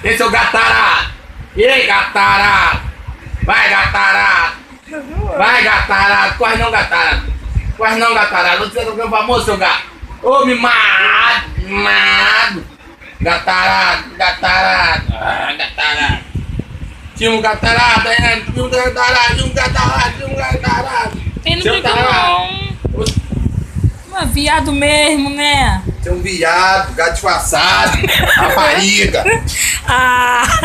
Esse é o gatarado. E aí, gatarado? Vai, gatarado. Vai, gatarado. Corre não, gatarado. Corre não, gatarado. Você é o famoso, seu gato. Ô, mimado. Mimado. Gatarado. Gatarado. Ah, gatarado. Tinha um gatarado, hein? Tinha um gatarado. Tinha um gatarado. Tinha um gatarado. Ele não briga não. Mas viado mesmo, né? Tem um viado, gato disfarçado, rapariga. Ah!